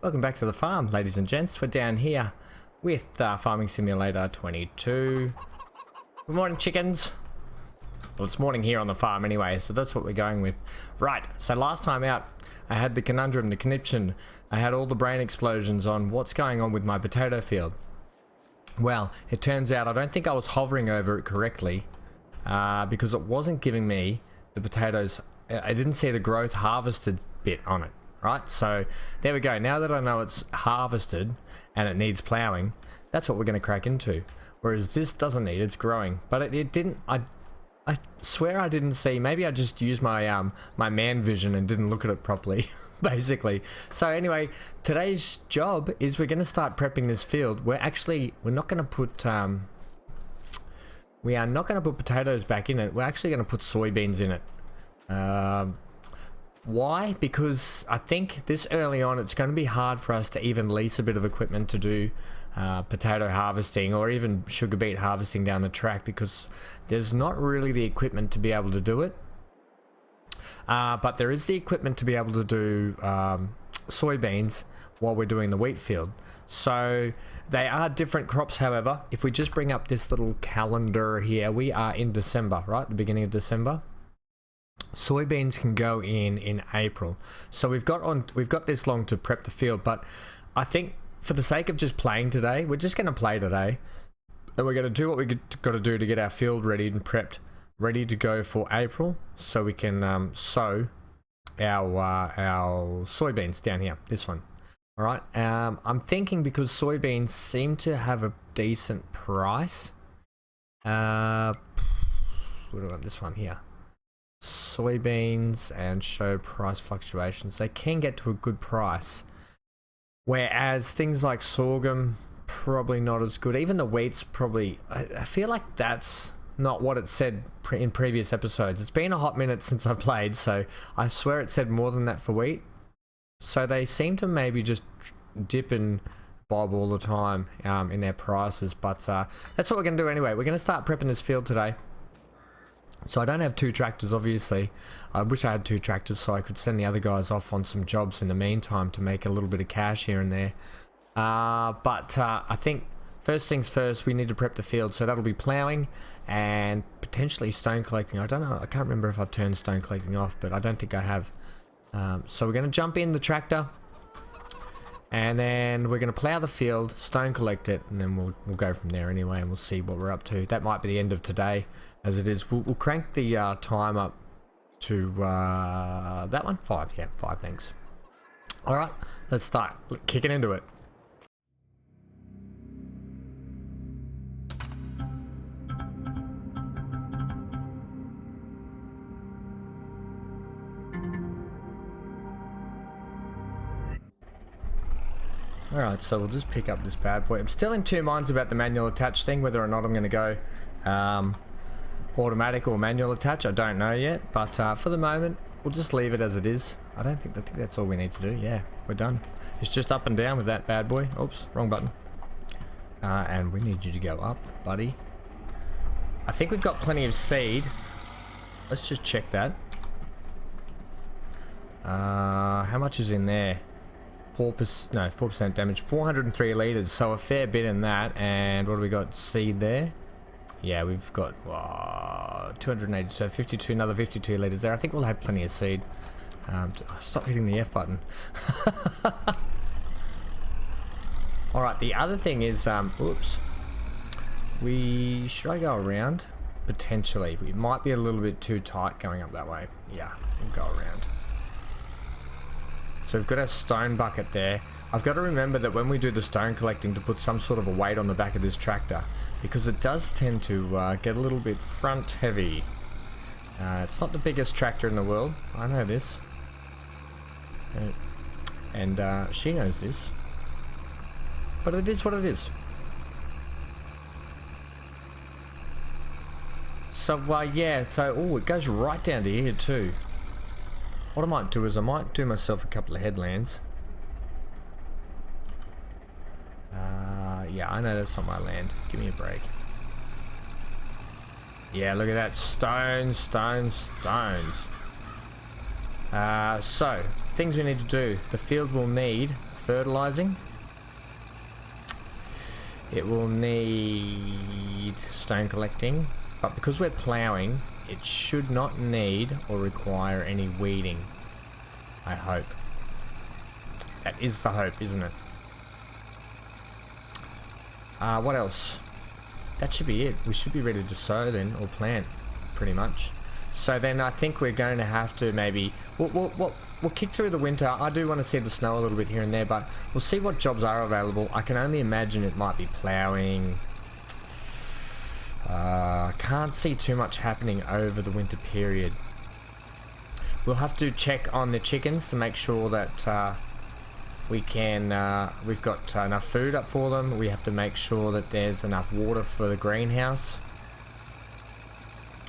Welcome back to the farm, ladies and gents. We're down here with Farming Simulator 22. Good morning, chickens. Well, it's morning here on the farm anyway, so that's what we're going with. Right, so last time out, I had the conundrum, the conniption. I had all the brain explosions on what's going on with my potato field. Well, it turns out I don't think I was hovering over it correctly because it wasn't giving me the potatoes. I didn't see the growth harvested bit on it. Right, so there we go. Now that I know it's harvested and it needs plowing, that's what we're going to crack into. Whereas this doesn't need, it's growing. But it didn't, I swear I didn't see, maybe I just used my my man vision and didn't look at it properly, basically. So anyway, today's job is we're going to start prepping this field. We're not going to put, we are not going to put potatoes back in it. We're actually going to put soybeans in it. Why? Because I think this early on it's going to be hard for us to even lease a bit of equipment to do potato harvesting or even sugar beet harvesting down the track, because there's not really the equipment to be able to do it. But there is the equipment to be able to do soybeans while we're doing the wheat field. So they are different crops. However, if we just bring up this little calendar here, we are in December, right? The beginning of December. Soybeans can go in April, so we've got this long to prep the field. But I think for the sake of just playing today, we're just going to play today, and we're going to do what we got to do to get our field ready and prepped, ready to go for April, so we can sow our soybeans down here. This one, all right. I'm thinking because soybeans seem to have a decent price. What do I want? This one here. Soybeans and show price fluctuations. They can get to a good price, whereas things like sorghum probably not as good. Even the wheat's probably, I feel like that's not what it said in previous episodes. It's been a hot minute since I played, so I swear it said more than that for wheat. So they seem to maybe just dip and bob all the time in their prices, but that's what we're going to do anyway. We're going to start prepping this field today. So I don't have two tractors, obviously. I wish I had two tractors so I could send the other guys off on some jobs in the meantime to make a little bit of cash here and there. But I think first things first, we need to prep the field. So that'll be ploughing and potentially stone collecting. I don't know. I can't remember if I've turned stone collecting off, but I don't think I have. So we're going to jump in the tractor and then we're going to plough the field, stone collect it, and then we'll go from there anyway, and we'll see what we're up to. That might be the end of today. As it is, we'll crank the time up to that one, 5. Yeah, 5, thanks. All right, let's start kicking into it. All right, so we'll just pick up this bad boy. I'm still in two minds about the manual attach thing, whether or not I'm going to go automatic or manual attach. I don't know yet, but for the moment we'll just leave it as it is. I think that's all we need to do. Yeah, we're done. It's just up and down with that bad boy. Oops, wrong button. And we need you to go up, buddy. I think we've got plenty of seed. Let's just check that. How much is in there? 4% damage, 403 liters, so a fair bit in that. And what do we got? Seed there. Yeah, we've got 280, so 52, another 52 liters there. I think we'll have plenty of seed. Stop hitting the F button. Alright, the other thing is, oops. Should I go around? Potentially. It might be a little bit too tight going up that way. Yeah, we'll go around. So we've got our stone bucket there. I've got to remember that when we do the stone collecting to put some sort of a weight on the back of this tractor, because it does tend to get a little bit front heavy. It's not the biggest tractor in the world, I know this. And she knows this. But it is what it is. So yeah, so it goes right down to here too. What I might do is I might do myself a couple of headlands. Yeah, I know that's not my land. Give me a break. Yeah, look at that. Stones, stones, stones. So, things we need to do. The field will need fertilizing. It will need stone collecting, but because we're plowing, it should not need or require any weeding. I hope. That is the hope, isn't it? What else? That should be it. We should be ready to sow then, or plant, pretty much. So then I think we're going to have to maybe... We'll kick through the winter. I do want to see the snow a little bit here and there, but we'll see what jobs are available. I can only imagine it might be ploughing. Can't see too much happening over the winter period. We'll have to check on the chickens to make sure that we've got enough food up for them. We have to make sure that there's enough water for the greenhouse.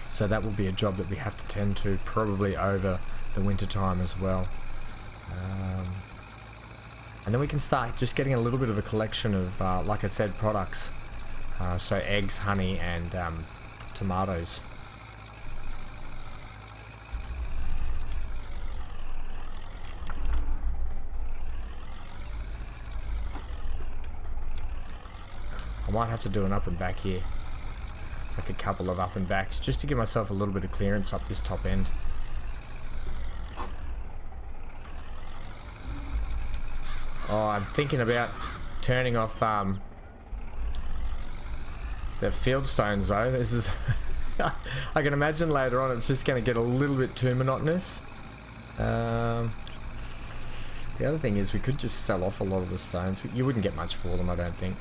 So that will be a job that we have to tend to probably over the winter time as well. And then we can start just getting a little bit of a collection of, like I said, products. So eggs, honey, and tomatoes. I might have to do an up and back here. Like a couple of up and backs, just to give myself a little bit of clearance up this top end. Oh, I'm thinking about turning off the field stones though. This is I can imagine later on it's just going to get a little bit too monotonous. The other thing is we could just sell off a lot of the stones. You wouldn't get much for them, I don't think.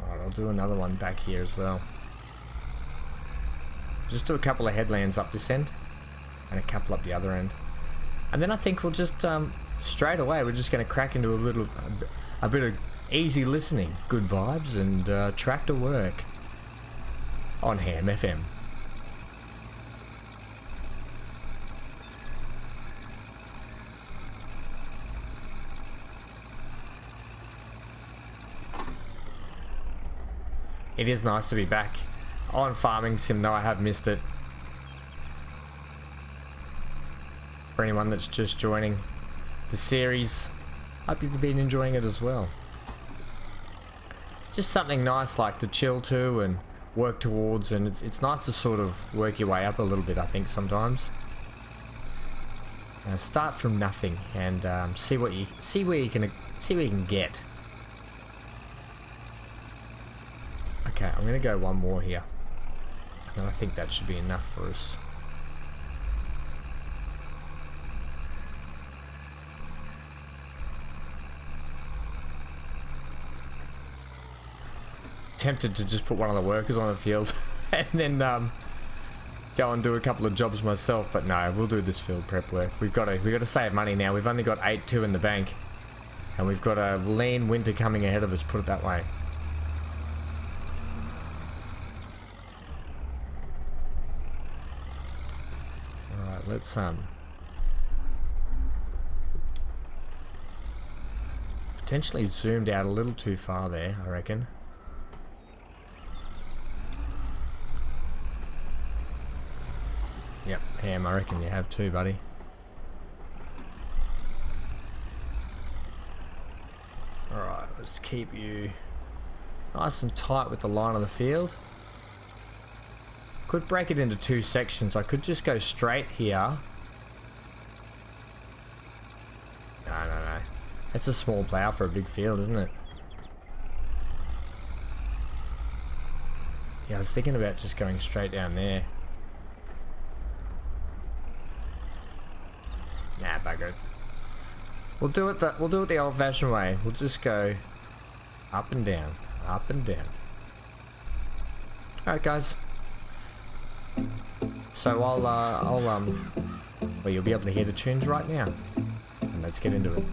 Alright, I'll do another one back here as well. Just do a couple of headlands up this end and a couple up the other end, and then I think we'll just straight away we're just going to crack into a bit of easy listening, good vibes, and tractor work on Ham FM. It is nice to be back on Farming Sim, though I have missed it. For anyone that's just joining the series, hope you've been enjoying it as well. Just something nice like to chill to and work towards, and it's nice to sort of work your way up a little bit, I think, sometimes. Start from nothing and see where you can get. Okay, I'm gonna go one more here. And I think that should be enough for us. Tempted to just put one of the workers on the field and then go and do a couple of jobs myself, but no, we'll do this field prep work. We've got to save money now. We've only got 8.2 in the bank, and we've got a lean winter coming ahead of us, put it that way. Alright, let's potentially zoomed out a little too far there, I reckon. Yep, Ham, I reckon you have too, buddy. Alright, let's keep you nice and tight with the line of the field. Could break it into two sections. I could just go straight here. No. It's a small plough for a big field, isn't it? Yeah, I was thinking about just going straight down there. Nah, bugger it. We'll do it the old-fashioned way. We'll just go up and down, up and down. Alright, guys. So well, you'll be able to hear the tunes right now. And let's get into it.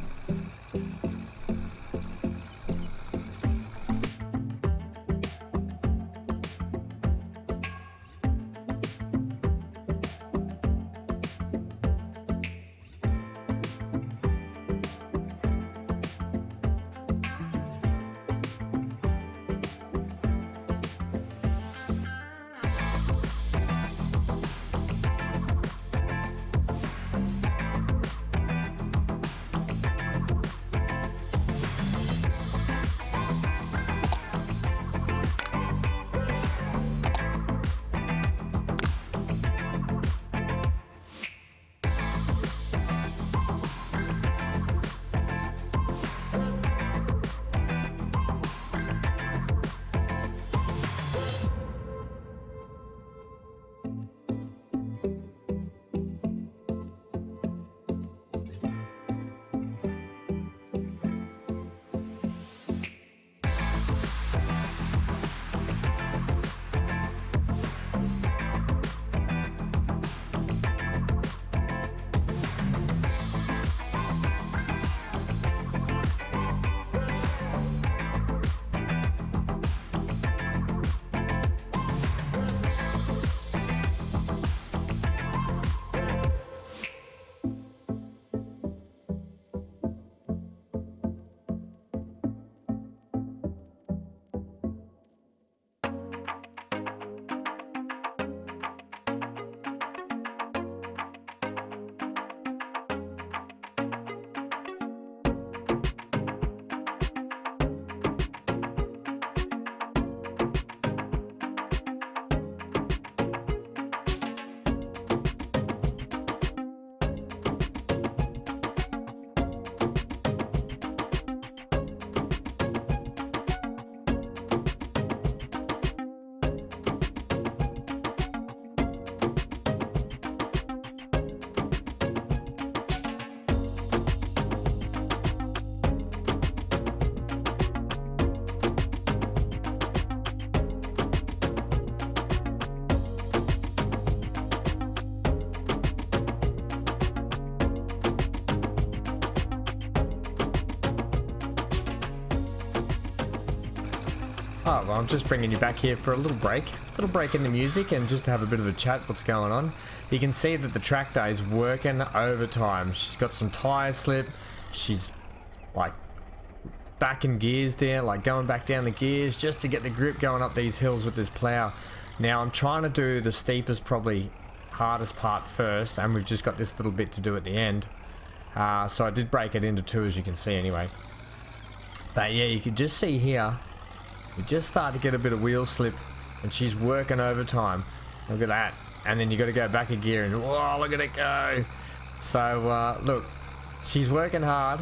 Oh, well, I'm just bringing you back here for a little break in the music and just to have a bit of a chat what's going on. You can see that the tractor is working overtime. She's got some tire slip. She's like back in gears there, like going back down the gears just to get the grip going up these hills with this plow. Now I'm trying to do the steepest, probably hardest part first, and we've just got this little bit to do at the end. So I did break it into two, as you can see anyway. But yeah, you can just see here, we just start to get a bit of wheel slip and she's working overtime. Look at that. And then you got to go back a gear and whoa, look at it go. So look, she's working hard,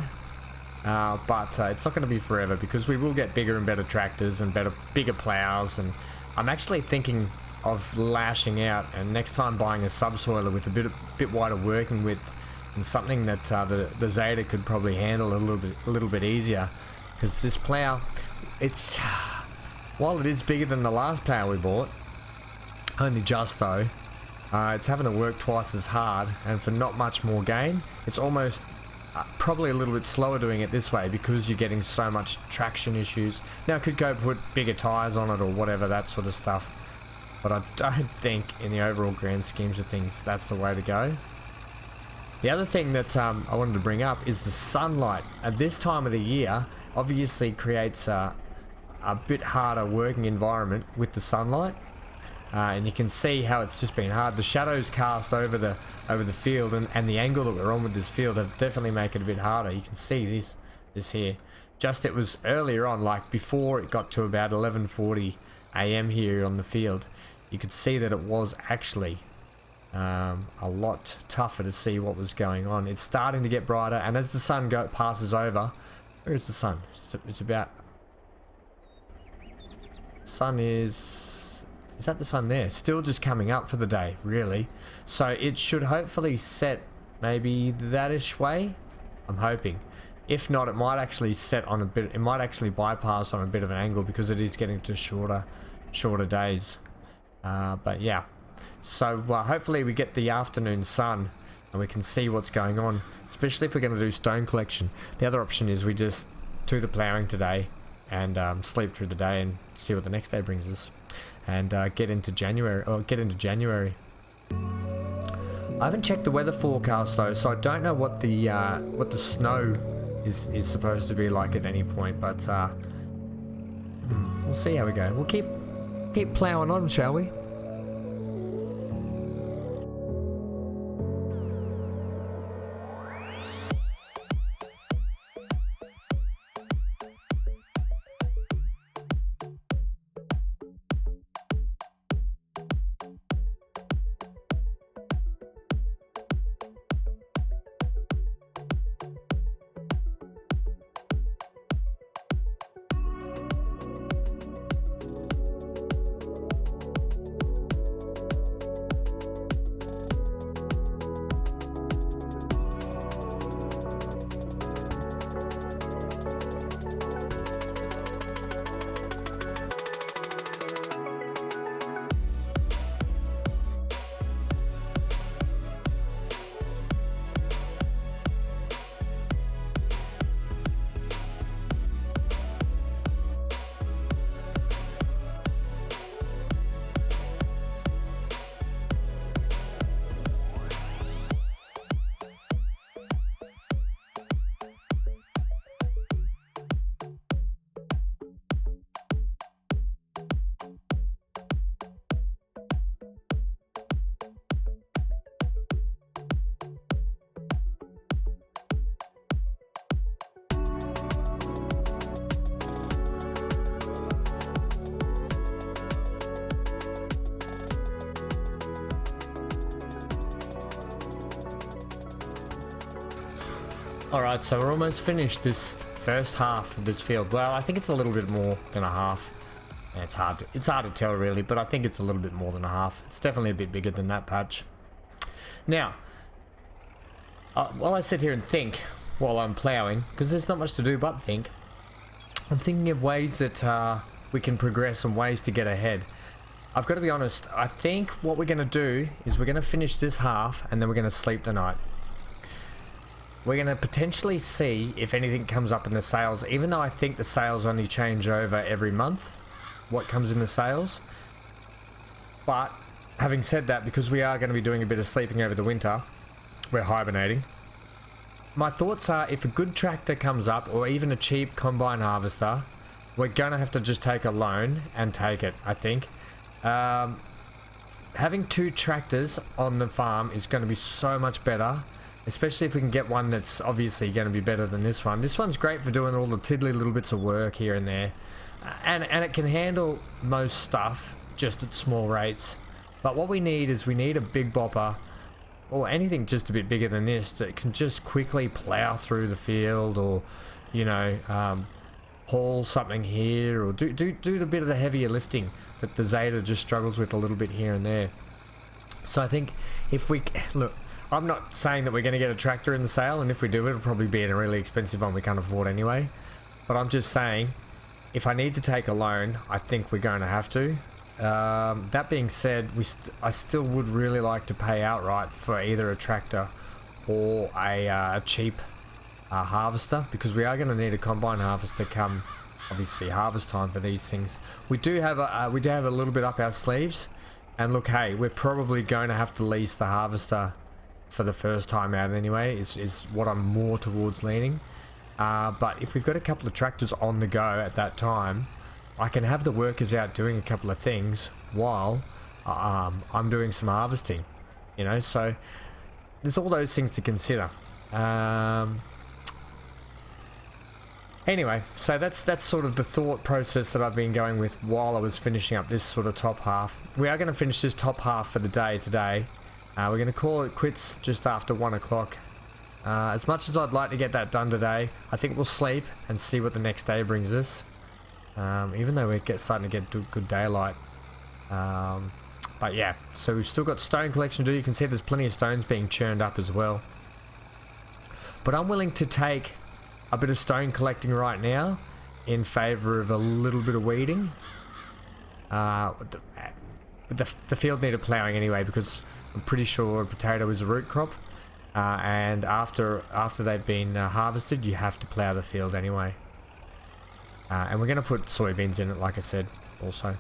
but it's not going to be forever because we will get bigger and better tractors and bigger plows. And I'm actually thinking of lashing out and next time buying a subsoiler with a bit wider working width and something that the Zetor could probably handle a little bit easier. Because this plow, it's, while it is bigger than the last plow we bought, only just though, it's having to work twice as hard and for not much more gain. It's almost probably a little bit slower doing it this way because you're getting so much traction issues. Now I could go put bigger tires on it or whatever, that sort of stuff. But I don't think in the overall grand schemes of things that's the way to go. The other thing that I wanted to bring up is the sunlight. At this time of the year, obviously creates a bit harder working environment with the sunlight. And you can see how it's just been hard. The shadows cast over the field and the angle that we're on with this field have definitely make it a bit harder. You can see this here. Just it was earlier on, like before it got to about 11:40 AM here on the field. You could see that it was actually a lot tougher to see what was going on. It's starting to get brighter, and as the sun passes over, where is the sun? It's about, sun is that the sun there? Still just coming up for the day, really. So it should hopefully set maybe that-ish way. I'm hoping. If not, it might actually set on a bit. It might actually bypass on a bit of an angle because it is getting to shorter days. But yeah. So hopefully we get the afternoon sun and we can see what's going on, especially if we're going to do stone collection. The other option is we just do the ploughing today and sleep through the day and see what the next day brings us, and get into January. I haven't checked the weather forecast though, so I don't know what the snow is supposed to be like at any point. But we'll see how we go. We'll keep ploughing on, shall we? Alright, so we're almost finished this first half of this field. Well, I think it's a little bit more than a half. And it's hard to tell really, but I think it's a little bit more than a half. It's definitely a bit bigger than that patch. Now, while I sit here and think while I'm ploughing, because there's not much to do but think, I'm thinking of ways that we can progress and ways to get ahead. I've got to be honest, I think what we're going to do is we're going to finish this half and then we're going to sleep tonight. We're going to potentially see if anything comes up in the sales, even though I think the sales only change over every month. what comes in the sales. But having said that, because we are going to be doing a bit of sleeping over the winter, we're hibernating. My thoughts are, if a good tractor comes up, or even a cheap combine harvester, we're going to have to just take a loan and take it, I think. Having 2 tractors on the farm is going to be so much better, especially if we can get one that's obviously going to be better than this one. This one's great for doing all the tiddly little bits of work here and there, and it can handle most stuff just at small rates. But what we need is, we need a big bopper, or anything just a bit bigger than this, that can just quickly plow through the field, or, you know, haul something here, or do the bit of the heavier lifting that the Zetor just struggles with a little bit here and there. So I think if we look, I'm not saying that we're going to get a tractor in the sale, and if we do, it'll probably be in a really expensive one we can't afford anyway. But I'm just saying, if I need to take a loan, I think we're going to have to. That being said, I still would really like to pay outright for either a tractor or a cheap harvester, because we are going to need a combine harvester come, obviously, harvest time for these things. We do have a little bit up our sleeves, and look, hey, we're probably going to have to lease the harvester for the first time out anyway, is what I'm more towards leaning. But if we've got a couple of tractors on the go at that time, I can have the workers out doing a couple of things while I'm doing some harvesting, you know. So there's all those things to consider. Anyway, so that's sort of the thought process that I've been going with while I was finishing up this sort of top half. We are going to finish this top half for the day today. We're going to call it quits just after 1 o'clock. As much as I'd like to get that done today, I think we'll sleep and see what the next day brings us. Even though we're starting to get good daylight. But yeah, so we've still got stone collection to do. You can see there's plenty of stones being churned up as well. But I'm willing to take a bit of stone collecting right now in favour of a little bit of weeding. The field needed ploughing anyway, because I'm pretty sure a potato is a root crop. And after they've been harvested, you have to plough the field anyway. And we're going to put soybeans in it, like I said, also.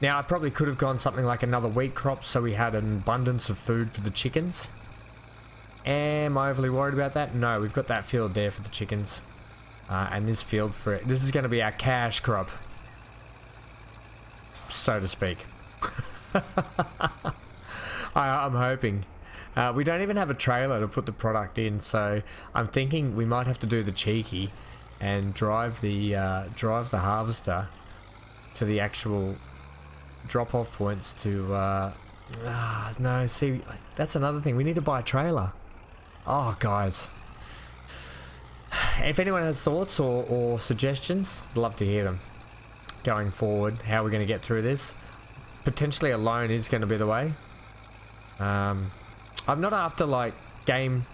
Now, I probably could have gone something like another wheat crop, so we had an abundance of food for the chickens. Am I overly worried about that? No, we've got that field there for the chickens. And this field this is going to be our cash crop, so to speak. I'm hoping. We don't even have a trailer to put the product in, so I'm thinking we might have to do the cheeky and drive the harvester to the actual drop-off points to no, see, that's another thing, we need to buy a trailer. Oh guys, if anyone has thoughts or suggestions, I'd love to hear them going forward, how we're going to get through this. Potentially a loan is going to be the way. I'm not after like game,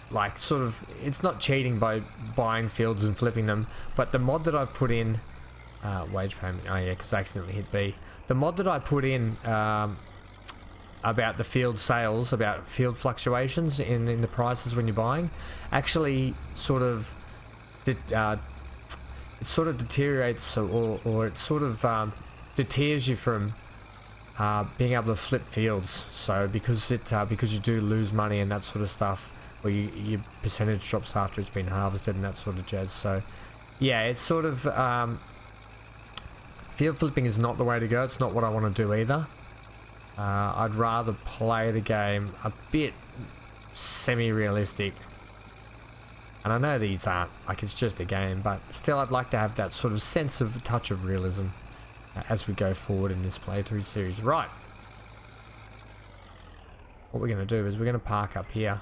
like sort of, it's not cheating by buying fields and flipping them, but the mod that I've put in, wage payment, oh yeah, because I accidentally hit B. The mod that I put in about the field sales, about field fluctuations in the prices when you're buying, actually sort of it sort of deteriorates, or it sort of deters you from being able to flip fields. So because you do lose money and that sort of stuff, where your percentage drops after it's been harvested and that sort of jazz. So yeah, it's sort of field flipping is not the way to go. It's not what I want to do either. I'd rather play the game a bit semi-realistic. And I know these aren't, like, it's just a game, but still I'd like to have that sort of sense of touch of realism as we go forward in this playthrough series. Right. What we're going to do is we're going to park up here.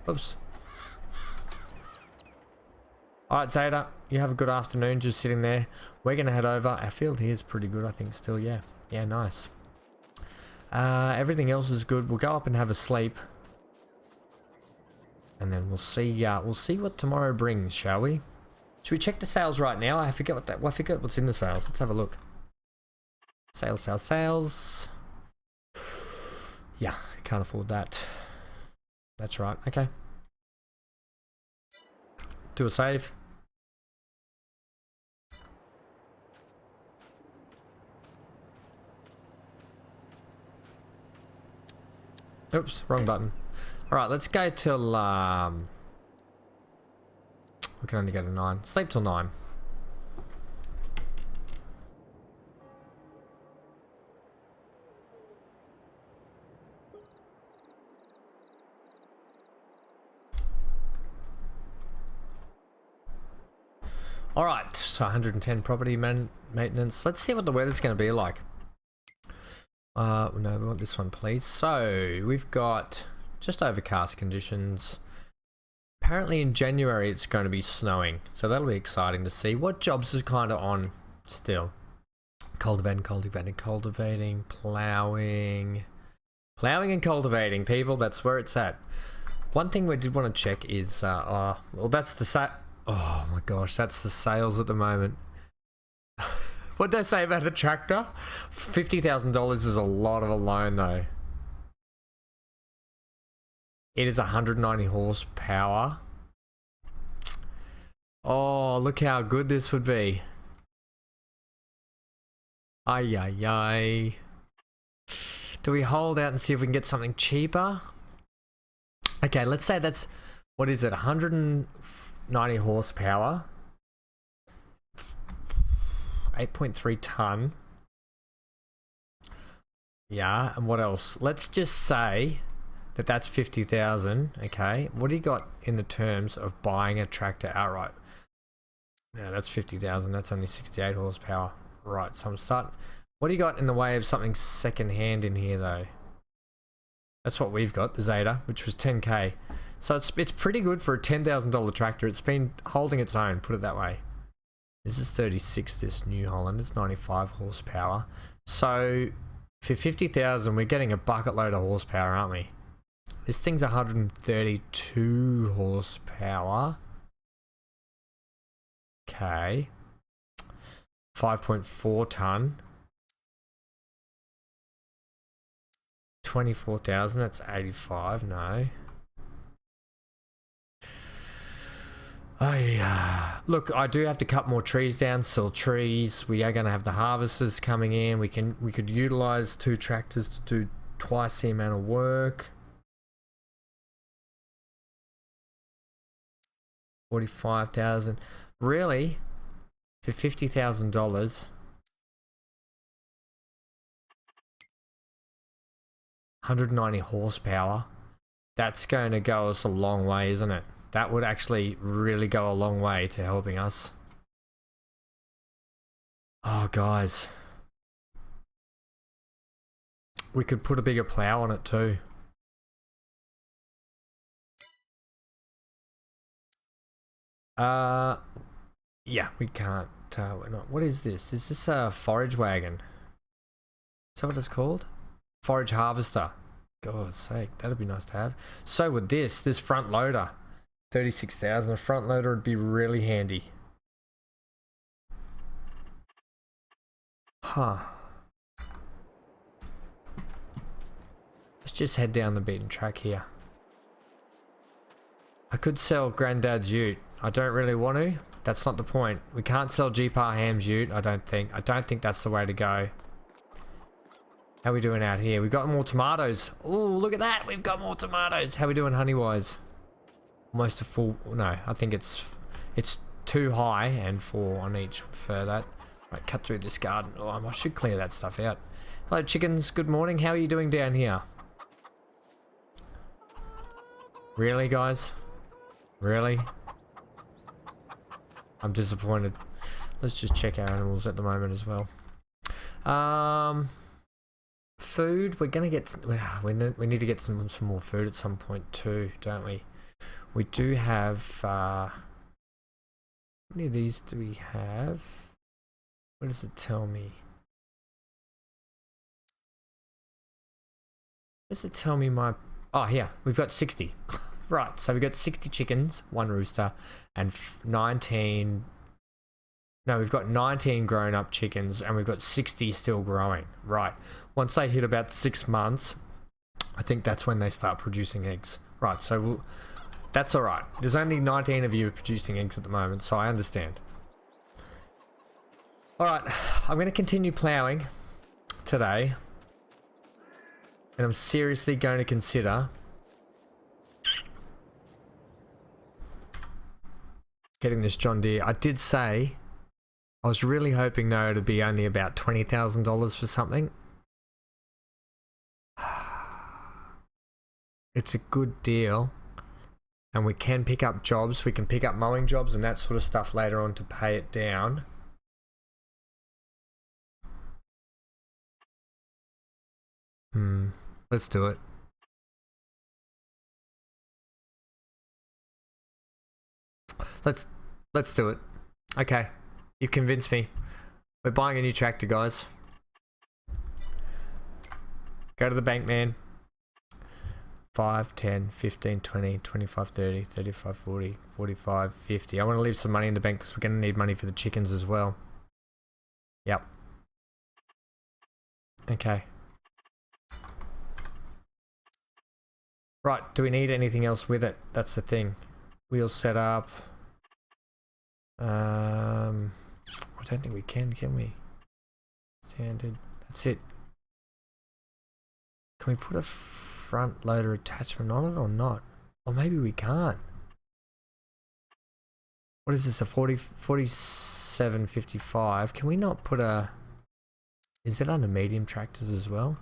Oops. Alright, Zetor, you have a good afternoon just sitting there. We're going to head over. Our field here is pretty good, I think, still. Yeah, nice. Everything else is good. We'll go up and have a sleep. And then we'll see what tomorrow brings, shall we? Should we check the sales right now? I forget what's in the sales. Let's have a look. Sales. Yeah, can't afford that. That's right. Okay. Do a save. Oops, wrong button. Alright, let's go till, we can only go to 9. Sleep till 9. Alright, so 110 property maintenance. Let's see what the weather's going to be like. No, we want this one, please. So, we've got just overcast conditions. Apparently in January it's going to be snowing, so that'll be exciting to see. What jobs is kind of on still? Cultivating, plowing. Plowing and cultivating, people, that's where it's at. One thing we did want to check is, well, that's the oh my gosh, that's the sales at the moment. What'd they say about the tractor? $50,000 is a lot of a loan though. It is 190 horsepower. Oh, look how good this would be. Ay, ay, ay. Do we hold out and see if we can get something cheaper? Okay, let's say that's, what is it, 190 horsepower. 8.3 ton. Yeah, and what else? Let's just say that that's 50,000. Okay, what do you got in the terms of buying a tractor outright? Yeah, that's 50,000. That's only 68 horsepower. Right, so I'm starting. What do you got in the way of something second hand in here though? That's what we've got, the Zetor, which was 10k. So it's pretty good for a $10,000 tractor. It's been holding its own, put it that way. This is 36, this New Holland. It's 95 horsepower. So for 50,000, we're getting a bucket load of horsepower, aren't we? This thing's 132 horsepower. Okay. 5.4 ton. 24,000, that's 85, no. Look, I do have to cut more trees down, sell trees. We are going to have the harvesters coming in. We could utilize 2 tractors to do twice the amount of work. 45,000. Really? For $50,000? 190 horsepower. That's going to go us a long way, isn't it? That would actually really go a long way to helping us. Oh, guys. We could put a bigger plow on it too. Yeah, we can't. We're not. What is this? Is this a forage wagon? Is that what it's called? Forage harvester. God's sake, that'd be nice to have. So would this front loader. 36,000. A front loader would be really handy. Huh. Let's just head down the beaten track here. I could sell Granddad's ute. I don't really want to. That's not the point. We can't sell Jeepar Ham's ute, I don't think. I don't think that's the way to go. How we doing out here? We've got more tomatoes. Oh, look at that. We've got more tomatoes. How we doing honey-wise? Almost a full... No, I think it's too high and 4 on each for that. Right, cut through this garden. Oh, I should clear that stuff out. Hello, chickens. Good morning. How are you doing down here? Really, guys? Really? I'm disappointed. Let's just check our animals at the moment as well. Food. We're gonna get. We need to get some more food at some point too, don't we? We do have. How many of these do we have? What does it tell me? Does it tell me my... Oh, here. We've got 60. Right, so we've got 60 chickens, 1 rooster, and 19... No, we've got 19 grown-up chickens, and we've got 60 still growing. Right. Once they hit about 6 months, I think that's when they start producing eggs. Right, so that's alright. There's only 19 of you producing eggs at the moment, so I understand. Alright, I'm going to continue ploughing today. And I'm seriously going to consider getting this John Deere. I did say I was really hoping though it'd be only about $20,000 for something. It's a good deal. And we can pick up jobs. We can pick up mowing jobs and that sort of stuff later on to pay it down. Let's do it. Let's do it. Okay. You convinced me. We're buying a new tractor, guys. Go to the bank, man. 5, 10, 15, 20, 25, 30, 35, 40, 45, 50. I want to leave some money in the bank because we're going to need money for the chickens as well. Yep. Okay. Right, do we need anything else with it? That's the thing. Wheels set up. I don't think we can we? Standard. That's it. Can we put a front loader attachment on it or not? Or maybe we can't. What is this, a 4755? Can we not put a... Is it under medium tractors as well?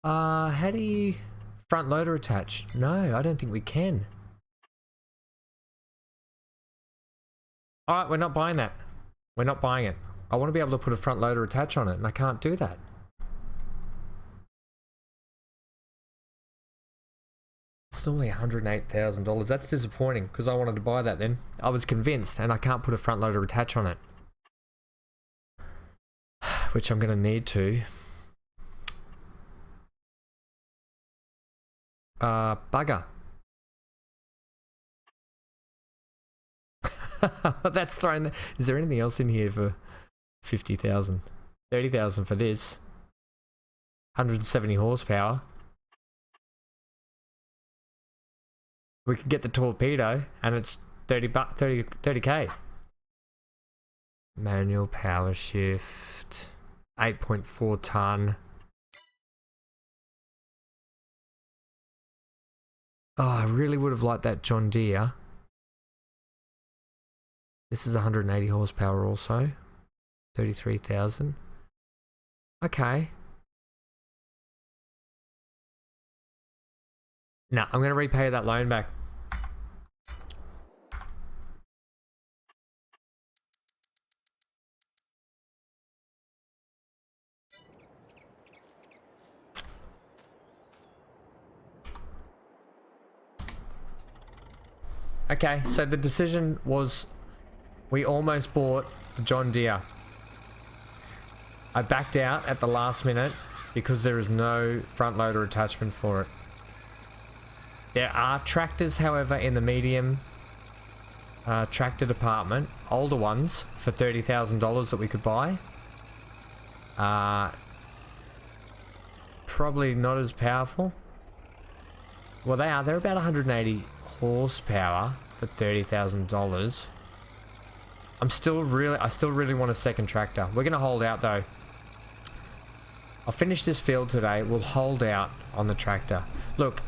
How do you front loader attach? No, I don't think we can. Alright, we're not buying that. We're not buying it. I want to be able to put a front loader attach on it, and I can't do that. It's normally $108,000. That's disappointing, because I wanted to buy that then. I was convinced, and I can't put a front loader attach on it. Which I'm going to need to. Bugger. That's thrown. Is there anything else in here for 50,000? 30,000 for this. 170 horsepower. We could get the torpedo and it's 30k. Manual power shift. 8.4 ton. Oh, I really would have liked that John Deere. This is 180 horsepower also. 33,000. Okay. No, I'm going to repay that loan back. Okay, so the decision was we almost bought the John Deere. I backed out at the last minute because there is no front loader attachment for it. There are tractors, however, in the medium tractor department, older ones for $30,000 that we could buy. Probably not as powerful. Well, they are. They're about 180 horsepower for $30,000. I still really want a second tractor. We're gonna hold out though. I'll finish this field today. We'll hold out on the tractor. Look,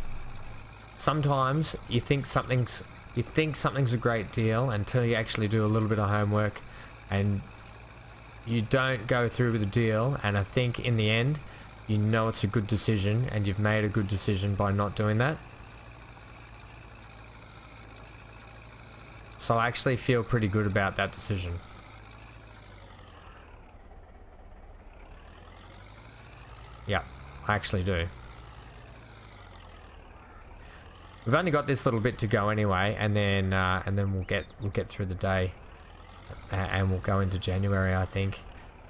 sometimes you think something's a great deal until you actually do a little bit of homework and you don't go through with the deal, and I think in the end you know it's a good decision and you've made a good decision by not doing that. So I actually feel pretty good about that decision. Yeah, I actually do. We've only got this little bit to go anyway, and then we'll get through the day, and we'll go into January, I think,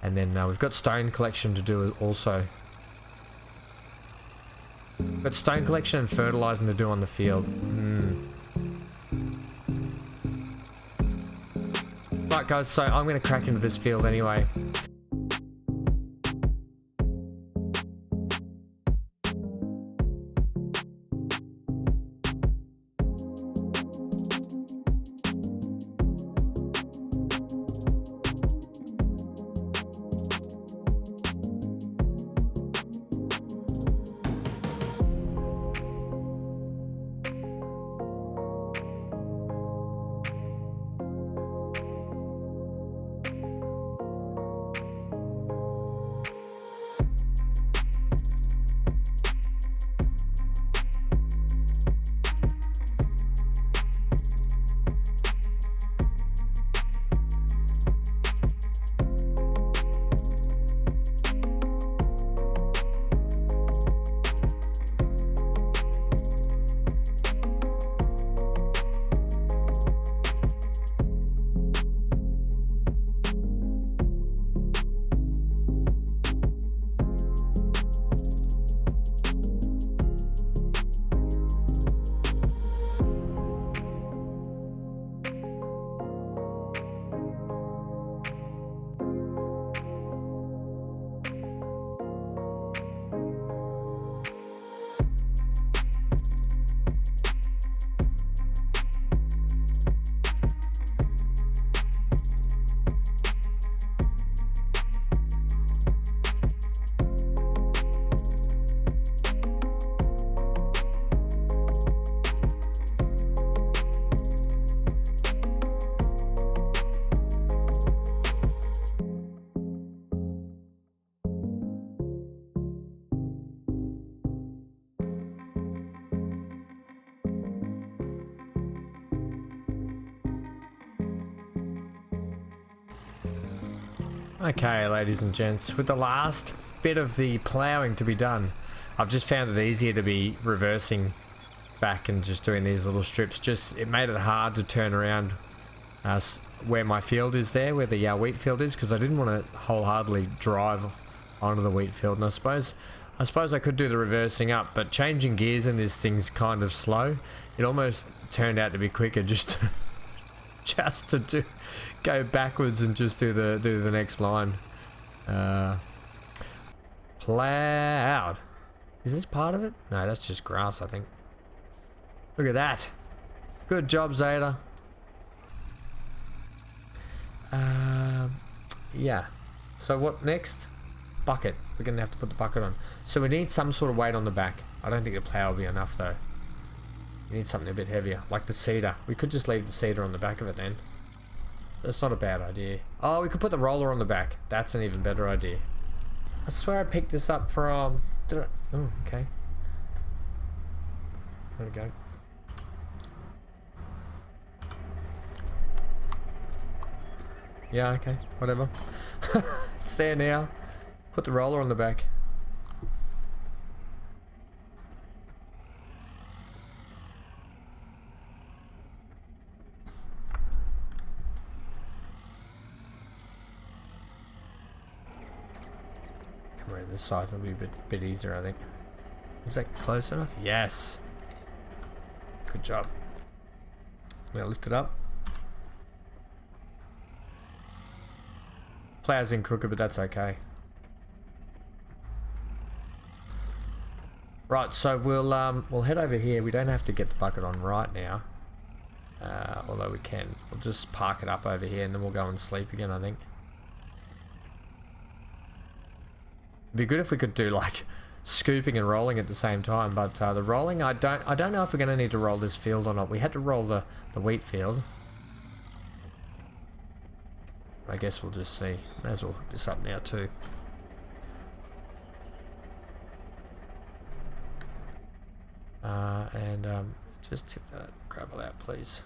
and then we've got stone collection to do also. We've got stone collection and fertilizing to do on the field. Right guys, so I'm going to crack into this field anyway. Okay, ladies and gents, with the last bit of the ploughing to be done, I've just found it easier to be reversing back and just doing these little strips. It made it hard to turn around where my field is there, where the wheat field is, because I didn't want to wholeheartedly drive onto the wheat field. And I suppose I could do the reversing up, but changing gears in this thing's kind of slow. It almost turned out to be quicker just to go backwards and just do the next line. Plowed. Is this part of it? No, that's just grass, I think. Look at that. Good job, Zetor. Yeah. So what next? Bucket. We're gonna have to put the bucket on. So we need some sort of weight on the back. I don't think the plow will be enough though. You need something a bit heavier, like the seeder. We could just leave the seeder on the back of it then. That's not a bad idea. Oh, we could put the roller on the back. That's an even better idea. I swear I picked this up from... Oh, okay. There we go. Yeah, okay. Whatever. It's there now. Put the roller on the back. Come around this side, it'll be a bit easier, I think. Is that close enough? Yes. Good job. I'm gonna lift it up. Plow's in crooked, but that's okay. Right, so we'll head over here. We don't have to get the bucket on right now, although we can. We'll just park it up over here, and then we'll go and sleep again, I think. It'd be good if we could do like scooping and rolling at the same time, but the rolling, I don't know if we're going to need to roll this field or not. We had to roll the wheat field. I guess we'll just see. May as well hook this up now too. And just tip that gravel out, please.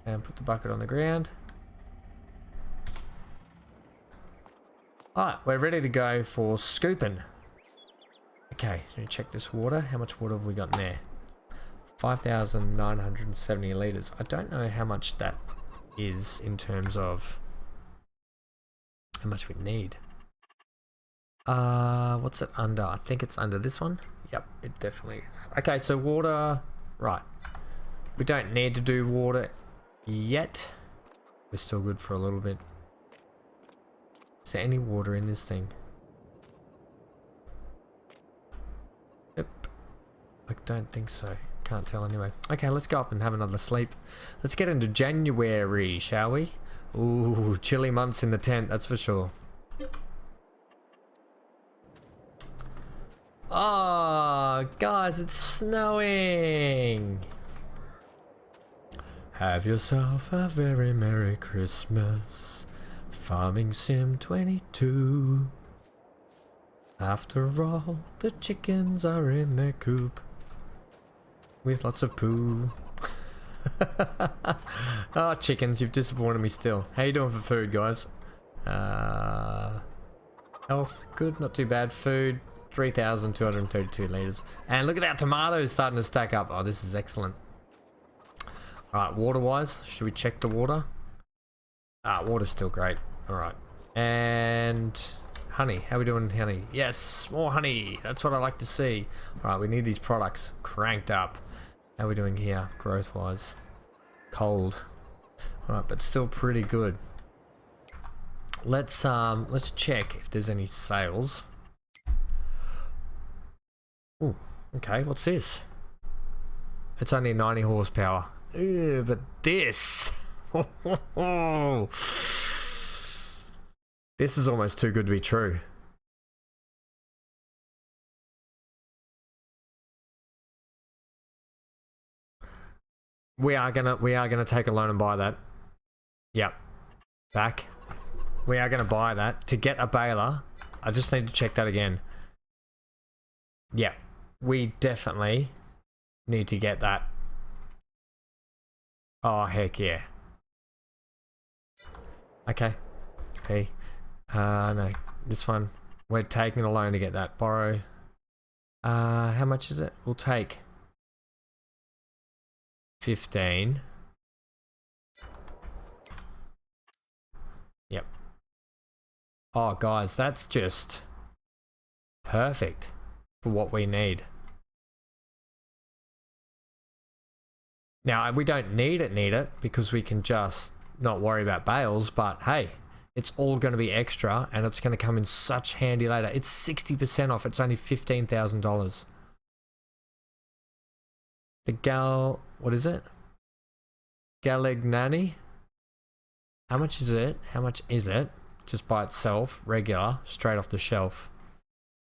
And put the bucket on the ground. Alright, we're ready to go for scooping. Okay, let me check this water. How much water have we got in there? 5,970 litres. I don't know how much that is in terms of how much we need. What's it under? I think it's under this one. Yep, it definitely is. Okay, so water, right. We don't need to do water yet. We're still good for a little bit. Is there any water in this thing? Yep. I don't think so. Can't tell anyway. Okay, let's go up and have another sleep. Let's get into January, shall we? Ooh, chilly months in the tent, that's for sure. Oh, guys, it's snowing. Have yourself a very Merry Christmas. Farming Sim 22. After all, the chickens are in their coop. With lots of poo. Oh, chickens, you've disappointed me still. How you doing for food, guys? Health, good, not too bad. Food, 3,232 litres. And look at our tomatoes starting to stack up. Oh, this is excellent. Alright, water-wise, should we check the water? Water's still great. Alright. And honey, how are we doing honey? Yes, more honey. That's what I like to see. Alright, we need these products cranked up. How are we doing here, growth-wise? Cold. Alright, but still pretty good. Let's check if there's any sales. Ooh, okay, what's this? It's only 90 horsepower. Ew, but this... This is almost too good to be true. We are gonna take a loan and buy that. Yep. Back. We are gonna buy that. To get a baler, I just need to check that again. Yeah. We definitely need to get that. Oh, heck yeah. Okay. Hey. No. This one. We're taking a loan to get that. Borrow. How much is it? We'll take 15. Yep. Oh, guys, that's just perfect for what we need. Now, we don't need it because we can just not worry about bales, but hey, it's all going to be extra and it's going to come in such handy later. It's 60% off. It's only $15,000. The what is it? Galignani? How much is it? How much is it? Just by itself, regular, straight off the shelf.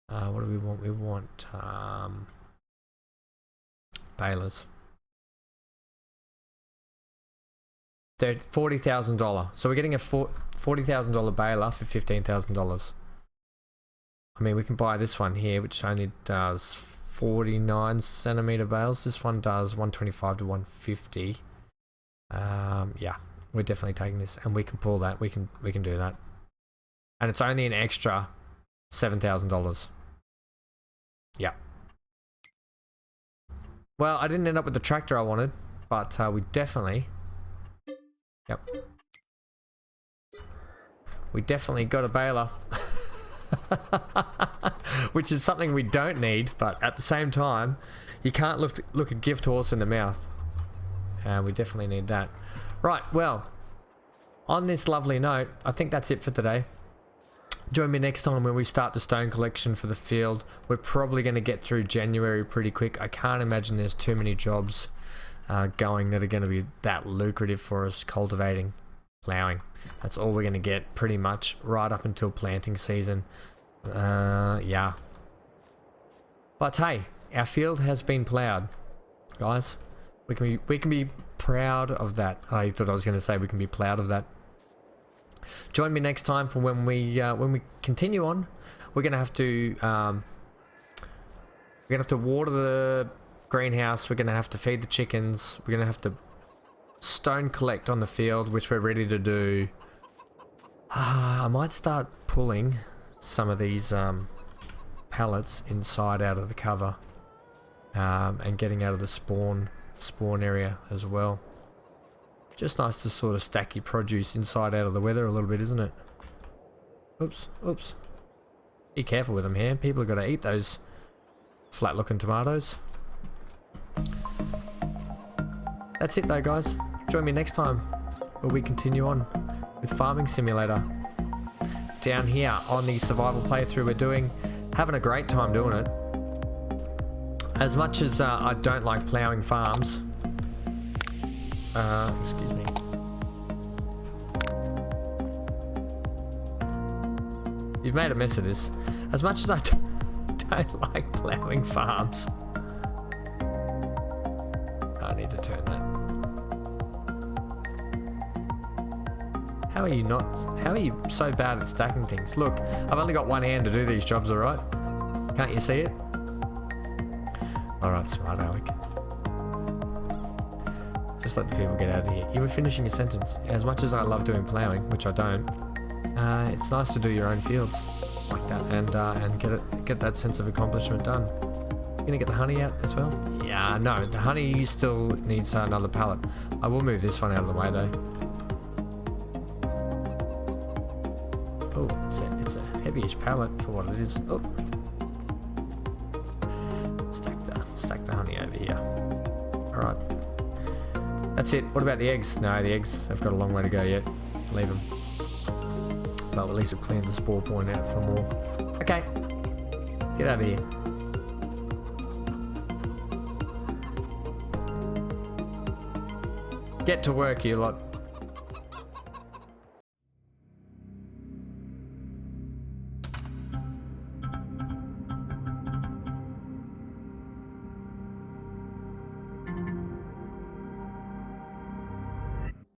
What do we want? We want balers. They're $40,000. So we're getting a $40,000 baler for $15,000. I mean, we can buy this one here, which only does 49 centimeter bales. This one does 125 to 150. Yeah, we're definitely taking this, and we can pull that. We can do that, and it's only an extra $7,000. Yeah. Well, I didn't end up with the tractor I wanted, but we definitely. Yep. We definitely got a baler. Which is something we don't need, but at the same time, you can't look a gift horse in the mouth. We definitely need that. Right, well, on this lovely note, I think that's it for today. Join me next time when we start the stone collection for the field. We're probably going to get through January pretty quick. I can't imagine there's too many jobs going that are going to be that lucrative for us cultivating, plowing. That's all we're going to get pretty much right up until planting season. Yeah. But hey, our field has been plowed, guys. We can be proud of that. I thought I was going to say we can be proud of that. Join me next time for when we continue on. We're going to have to water the greenhouse. We're going to have to feed the chickens. We're going to have to stone collect on the field, which we're ready to do. I might start pulling some of these pallets inside out of the cover and getting out of the spawn area as well. Just nice to sort of stack your produce inside out of the weather a little bit, isn't it? Oops. Be careful with them here. People have got to eat those flat looking tomatoes. That's it though, guys. Join me next time where we continue on with Farming Simulator. Down here on the survival playthrough we're doing, having a great time doing it. As much as I don't like ploughing farms, excuse me. You've made a mess of this. As much as I don't like ploughing farms. I need to turn that. How are you so bad at stacking things? Look, I've only got one hand to do these jobs, alright? Can't you see it? Alright, smart Alec. Just let the people get out of here. You were finishing a sentence. As much as I love doing ploughing, which I don't, it's nice to do your own fields like that and get that sense of accomplishment done. You gonna get the honey out as well? Yeah, no, the honey still needs another pallet. I will move this one out of the way though. Oh, it's a heavyish pallet for what it is. Oh. Stack the honey over here. Alright. That's it. What about the eggs? No, the eggs have got a long way to go yet. Leave them. But at least we've cleaned the spore point out for more. Okay. Get out of here. Get to work, you lot.